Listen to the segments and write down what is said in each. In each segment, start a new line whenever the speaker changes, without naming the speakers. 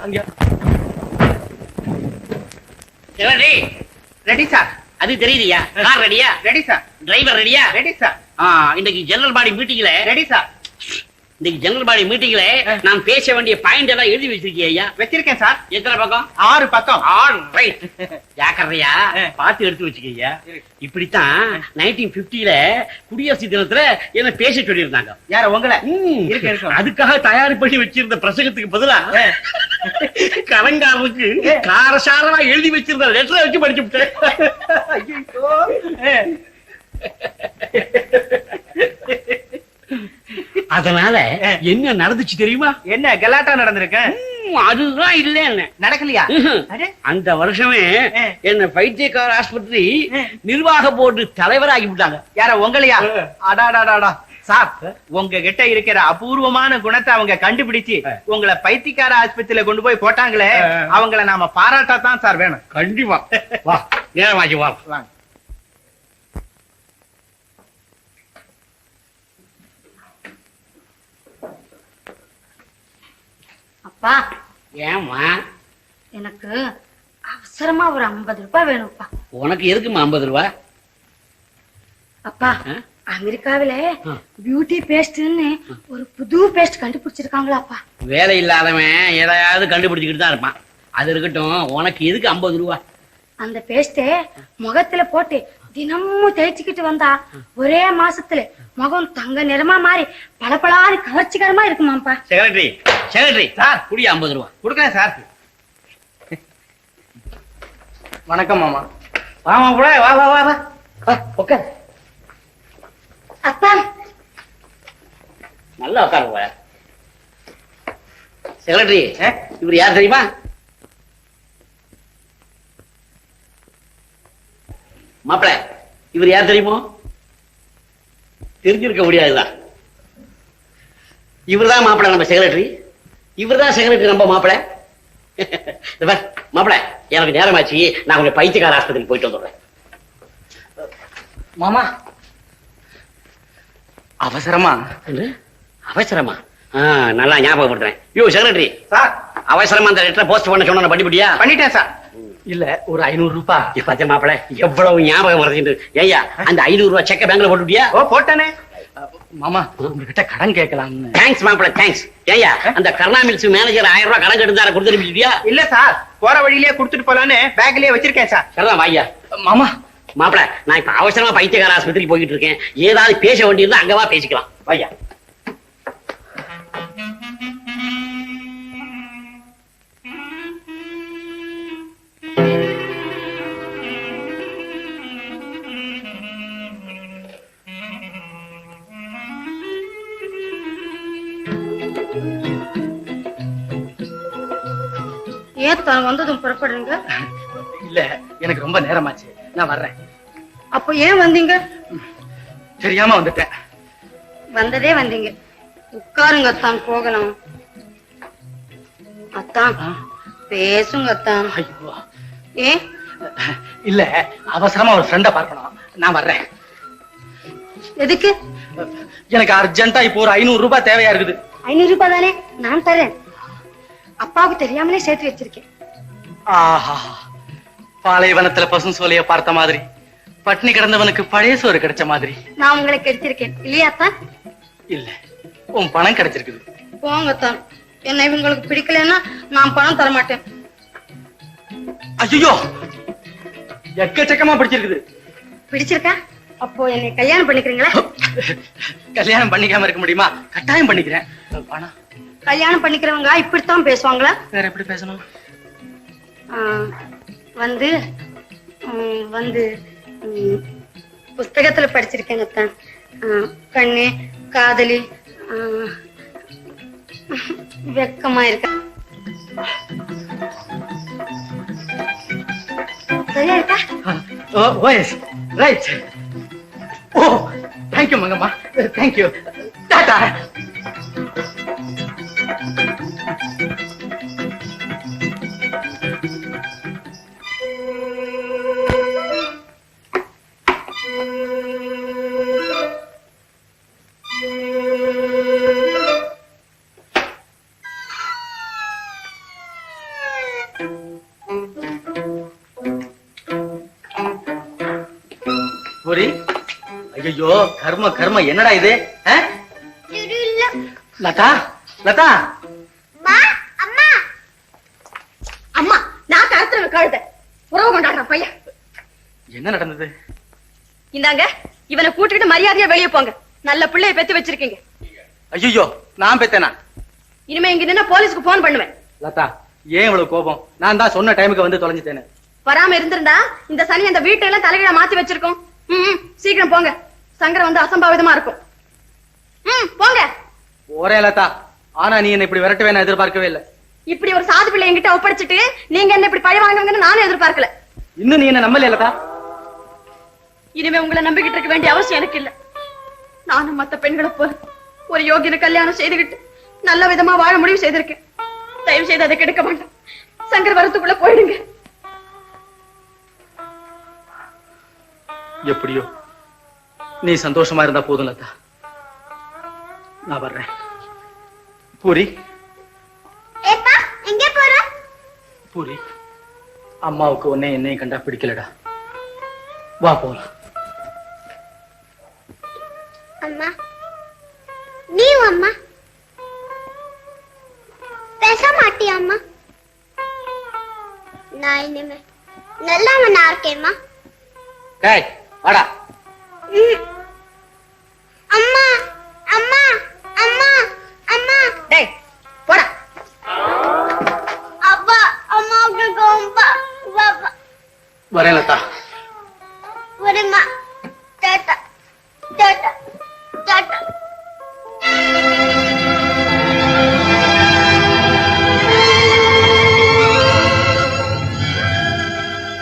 அங்க
ready
ready sir.
அது தெரியுதுயா. Car ரெடியா?
Ready sir.
டிரைவர் ரெடியா?
Ready sir.
இன்னைக்கு ஜெனரல் பாடி மீட்டிங்ல
ரெடி சார்.
இன்னைக்கு ஜெனரல் பாடி மீட்டிங்ல நான் பேச வேண்டிய பாயிண்ட் எல்லாம் எழுதி வச்சிருக்கீங்க ஐயா.
வச்சிருக்கேன் சார்.
எத்தனை பக்கம்?
6 பக்கம்.
All right. ஜாக்கிரதையா பார்த்து எடுத்து வச்சுக்கீங்க. இப்படித்தான் 1950ல குடியரசு தினத்துல என்ன பேச சொல்லியிருந்தாங்க.
யார உங்களை? இருக்கு.
அதுக்காக தயார் பண்ணி வச்சிருந்த பிரசங்கத்துக்கு பதிலா கலங்காரனுக்கு காரசாரமா எழுதி வச்சிருந்த லெட்டரை வச்சு படிச்சு விட்டேன். அதனால என்ன நடந்துச்சு தெரியுமா?
என்ன கலாட்டா நடந்திருக்கு?
அதுதான் இல்ல
நடக்கலையா?
அந்த வருஷமே என்ன பைத்தியக்கார ஆஸ்பத்திரி நிர்வாக போர்டு தலைவராகி விட்டாங்க.
யார உங்களையா? அடாடாடாடா சார், உங்ககிட்ட இருக்கிற அபூர்வமான குணத்தை அவங்க கண்டுபிடிச்சு உங்களை பைத்தியக்கார ஆஸ்பத்திரியில கொண்டு போய் போட்டாங்களே, அவங்கள நாம பாராட்டத்தான் சார் வேணும்.
கண்டிப்பா வா, நேரமாச்சு வா.
அப்பா,
ஏமா
எனக்கு அவசரமா ஒரு 50 ரூபாய் வேணும்ப்பா.
உனக்கு எதுக்குமா 50 ரூபாய்?
அப்பா, அமெரிக்காவில பியூட்டி பேஸ்ட்னு ஒரு புது பேஸ்ட் கண்டுபிடிச்சிருக்காங்களாப்பா.
வேலை இல்லாதவன் எதையாவது கண்டுபிடிச்சுக்கிட்டு தான் இருப்பான். அது இருக்கட்டும், உனக்கு எதுக்கு 50 ரூபாய்?
அந்த பேஸ்ட முகத்துல போட்டு தினமும் தேய்ச்சிக்கிட்டு வந்தா ஒரே மாசத்துல முகம் தங்க நிறமா மாறி பளபளன்னு கவர்ச்சிகரமா இருக்குமாப்பா.
செக்ரட்டரி சார், குடியா 50 ரூபாய்
கொடுக்கறேன் சார். வணக்கம் மாமா.
வாமா கூட, வா வா வா வா, உட்கார்.
அப்பா,
நல்லா உட்காருங்க. செக்ரட்டரி, இவர் யார் தெரியுமா? மாப்பிள, இவர் யார் தெரியுமோ? தெரிஞ்சிருக்க முடியாதுதான். இவர்தான் மாப்பிள நம்ம செக்ரட்டரி. இவர்தான் செக்ரட்டரி நம்ம மாப்பிள. மாப்பிள, எனக்கு நேரமாச்சு, நான் கொஞ்சம் பைத்தியக்கார ஆஸ்பத்திரிக்கு போயிட்டு வந்துடுறேன்.
மாமா, அவசரமா?
அவசரமா? நல்லா ஞாபகப்படுத்துறேன். யோ செக்ரட்டரி
சார்,
அவசரமா அந்த லெட்டரை போஸ்ட் பண்ண சொன்ன பண்ணிவிட்டியா?
பண்ணிட்டேன் சார். இல்ல, ஒரு 500 ரூபாய்.
பச்சை மாப்பிள, எவ்வளவு ஞாபகம் வருது. ஏய்யா, அந்த 500 ரூபாய் செக்க பேங்க்ல போட்டுட்டியா?
ஓ, போட்டானே. மாமா, உங்ககிட்ட கடன் கேட்கலாம்னு.
தேங்க்ஸ் மாப்பிள, தேங்க்ஸ். ஏய்யா, அந்த கருணா மில்ஸ் மேனேஜர் 1000 ரூபாய் கடன் கெடுத்தார கொடுத்துருப்பியா?
இல்ல சார், போற வழியிலேயே கொடுத்துட்டு போலான்னு பேக்லயே வச்சிருக்கேன் சார்.
சரிதான், வாய்யா.
மாமா,
மாப்பிள, நான் இப்ப அவசரமா பைத்தியக்கார ஆஸ்பத்திரிக்கு போயிட்டு இருக்கேன். ஏதாவது பேச வேண்டியிருந்தா அங்கவா பேசிக்கலாம். வாய்யா.
ஏன் வந்ததும் புறப்படுறீங்க?
இல்ல, எனக்கு ரொம்ப நேரமாச்சு, நான் வர்றேன்.
அப்போ ஏன் வந்தீங்க?
தெரியாம வந்துட்டேன்.
வந்ததே வந்தீங்க, உட்காருங்க அத்தான், போகலாம். அத்தான், பேசுங்க அத்தான்.
ஐயோ,
ஏன்?
இல்ல, அவசரமா ஒரு ஃப்ரெண்ட பார்க்கணும், நான் வர்றேன்.
எதுக்கு?
எனக்கு அர்ஜென்ட்டா இப்போ ஒரு 500 ரூபாய் தேவையா இருக்குது.
500 ரூபாய் தானே, நான் தரேன். அப்பாவுக்கு தெரியாமலே சேர்த்து வச்சிருக்கேன்.
ஆஹா, பாலைவனத்துல பசு சோலைய பார்த்த மாதிரி, பட்னி கிடந்தவனுக்கு பழைய சோறு கிடைச்ச மாதிரி.
நான் உங்களை கெடுத்திருக்கேன் இல்லையா அத்தான்?
இல்ல, உன் பணம் கிடைச்சிருக்குது.
போங்க அத்தான், என்ன இவங்களுக்கு பிடிக்கலன்னா நான் பணம் தர மாட்டேன்.
ஐயோ, எக்கச்சக்கமா பிடிச்சிருக்குது.
பிடிச்சிருக்கா? அப்போ என்னை கல்யாணம் பண்ணிக்கிறீங்களா?
கல்யாணம் பண்ணிக்காம இருக்க முடியுமா? கட்டாயம் பண்ணிக்கிறேன். பணம்.
கல்யாணம் பண்ணிக்கிறவங்க இப்படித்தான் பேசுவாங்களா?
வேற எப்படி பேசணும்?
வந்து வந்து புஸ்தகத்துல படிச்சிருக்கேங்க அத்தான். கண்ணு, காதலி, வெக்கமா இருக்க. சரியா இருக்கா?
ஓ எஸ், ரைட். ஓ, தேங்க்யூ மங்கம்மா, தேங்க்யூ. டாடா. பூரி, ஐயோ கர்ம கர்ம, என்னடா இது? லதா, லதா,
அம்மா அம்மா, நான் கருத்துல கழுத உறவு கொண்டாடுற பையன்.
என்ன நடந்தது?
இந்தாங்க, இவனை கூட்டிட்டு மரியாதையா வெளியே போங்க. நல்ல பிள்ளைய பெத்து வச்சிருக்கீங்க.
ஐயோ, நான் பெத்தேனா?
இனிமே இங்க நின்னா போலீஸ்க்கு போன் பண்ணுவேன்.
லதா, ஏன் இவ்வளவு கோபம்? நான் தான் சொன்ன டைமுக்கு வந்து தொலைஞ்சிட்டேனே.
வராம இருந்திருந்தா இந்த சனி அந்த வீட்டை எல்லாம் தலைகீழ மாத்தி வச்சிருக்கோம். சீக்கிரம் போங்க, சங்கரம் வந்து அசம்பாவிதமா இருக்கும். போங்க.
ஒரே லதா, ஆனா நீ என்ன இப்படி விரட்டவே நான் எதிர்பார்க்கவே இல்லை.
இப்படி ஒரு சாது பிள்ளை என்கிட்ட ஒப்படைச்சிட்டு நீங்க என்ன இப்படி பழி வாங்குவீங்கன்னு நானும் எதிர்பார்க்கல.
இன்னும் நீ என்ன நம்பல லதா?
இனிமே உங்களை நம்பிக்கிட்டு இருக்க வேண்டிய அவசியம் எனக்கு இல்ல. நானும் மத்த பெண்களை போல ஒரு யோகியனை கல்யாணம் செய்துகிட்டு நல்ல விதமா வாழ முடிவு செய்திருக்கேன். தயவு செய்து அதை கெடுக்க மாட்டேன். சங்கர் வரத்துக்குள்ள போயிடுங்க.
எப்படியோ நீ சந்தோஷமா இருந்தா போதும் லதா. நான் வர்றேன். பூரி,
எங்க போற?
பூரி, அம்மாவுக்கு உன்னை என்னையும் கண்டா பிடிக்கலடா. வா போலாம்.
அம்மா, நீ அம்மா பேச மாட்டியா அம்மா? நான் இனிமே நல்லவனா இருக்கேம்மா.
டேய் வாடா.
அம்மா அம்மா அம்மா அம்மா.
டேய் போடா.
அப்பா, அம்மாவுக்கு கோம்பா. பாப்பா
வரேன் லதா.
வரேம்மா. டாடா டாடா டாடா.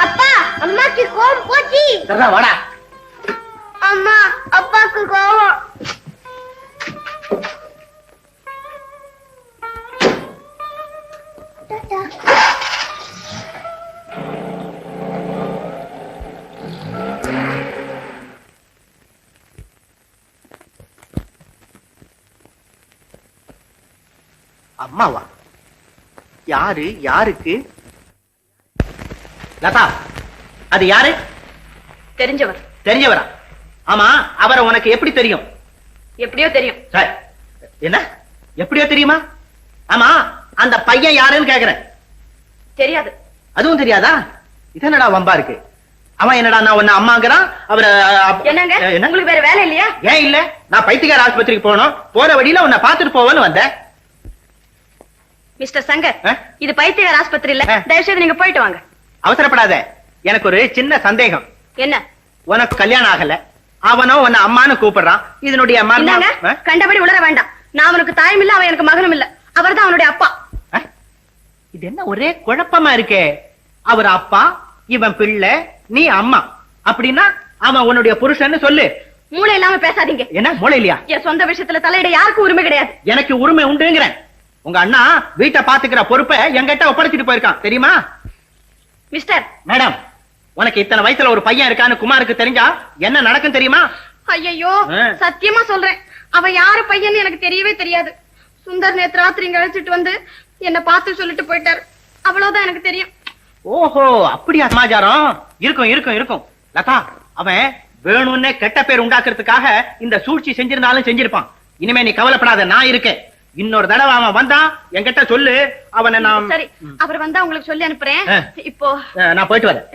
அப்பா, அம்மாக்கு கோபம் போச்சு.
சரிடா, வாடா.
அம்மா, அப்பாக்கு கோபம். டாடா.
அம்மாவா? யாரு? யாருக்கு? லதா, அது யாரு?
தெரிஞ்சவர்.
தெரிஞ்சவரா? ஆமா, அவரை உனக்கு எப்படி தெரியும்?
எப்படியோ தெரியும்.
சரி, என்ன எப்படியோ தெரியுமா? ஆமா, அந்த பையன் யாருன்னு கேக்குறேன்.
தெரியாது.
அதுவும் தெரியாதா? இது என்னடா வம்பா இருக்கு? அவன் என்னடா நான் உன்ன அம்மாங்கிறான். அவரை
என்னங்க,
என்ன?
உங்களுக்கு வேற வேலை இல்லையா?
ஏன் இல்ல, நான் பைத்தியக்கார ஆஸ்பத்திரிக்கு போகணும். போற வழியில உன்னை பாத்துட்டு போவேன்னு வந்தேன்.
மிஸ்டர் சங்கர்,
ஆ?
இது பைத்தியக்கார ஆஸ்பத்திரி இல்ல.
ஆ.
தயவு செய்து நீங்க போயிட்டு வாங்க.
அவசரப்படாத, எனக்கு ஒரு சின்ன சந்தேகம்.
என்ன?
உனக்கு கல்யாணம் ஆகல, அவனோ உன்னை அம்மான்னு கூப்பிடுறான். இதனுடைய
இந்தாங்க,
மர்மம்.
கண்டபடி உளர வேண்டாம். நான் அவனுக்கு தாயும் இல்ல, அவன் எனக்கு மகனும் இல்ல. அவர்தான் அவனுடைய அப்பா.
இது என்ன ஒரே குழப்பமா இருக்கே? அவர் அப்பா, இவன் பிள்ளை, நீ அம்மா. அப்படின்னா அவன் உன்னுடைய புருஷன்னு சொல்லு.
மூளை இல்லாம பேசாதீங்க.
என்ன மூளை இல்லையா?
என் சொந்த விஷயத்துல தலையிட யாருக்கும் உரிமை கிடையாது.
எனக்கு உரிமை உண்டுங்கிறேன். உங்க அண்ணா வீட்டை பாத்துக்கிற பொறுப்பை என்கிட்ட ஒப்படைச்சிட்டு போயிருக்கான், தெரியுமா?
மிஸ்டர்,
மேடம், உனக்கு இத்தனை வயசுல ஒரு பையன் இருக்கான்னு குமாருக்கு தெரிஞ்சா என்ன நடக்கும் தெரியுமா?
ஐயோ,
ஆ.
சத்தியமா சொல்றேன், அவன் யாரு பையன்னு எனக்கு தெரியவே தெரியாது. சுந்தர் நேத்து ராத்திரி இங்க அழைச்சிட்டு வந்து என்ன பார்த்து சொல்லிட்டு போயிட்டாரு. அவ்வளவுதான் எனக்கு தெரியும்.
ஓஹோ, அப்படியா சமாச்சாரம்? இருக்கும் இருக்கும் இருக்கும். லதா, அவன் வேணும்னே கெட்ட பேர் உண்டாக்குறதுக்காக இந்த சூழ்ச்சி செஞ்சிருந்தாலும் செஞ்சிருப்பான். இனிமே நீ கவலைப்படாத, நான் இருக்கேன். இன்னொரு தடவை அவன் வந்தா என்கிட்ட சொல்லு. அவனை நான்
சரி, அவர் வந்தா உங்களுக்கு சொல்லி அனுப்புறேன்.
ஆ.
இப்போ
நான் போயிட்டு வரேன்.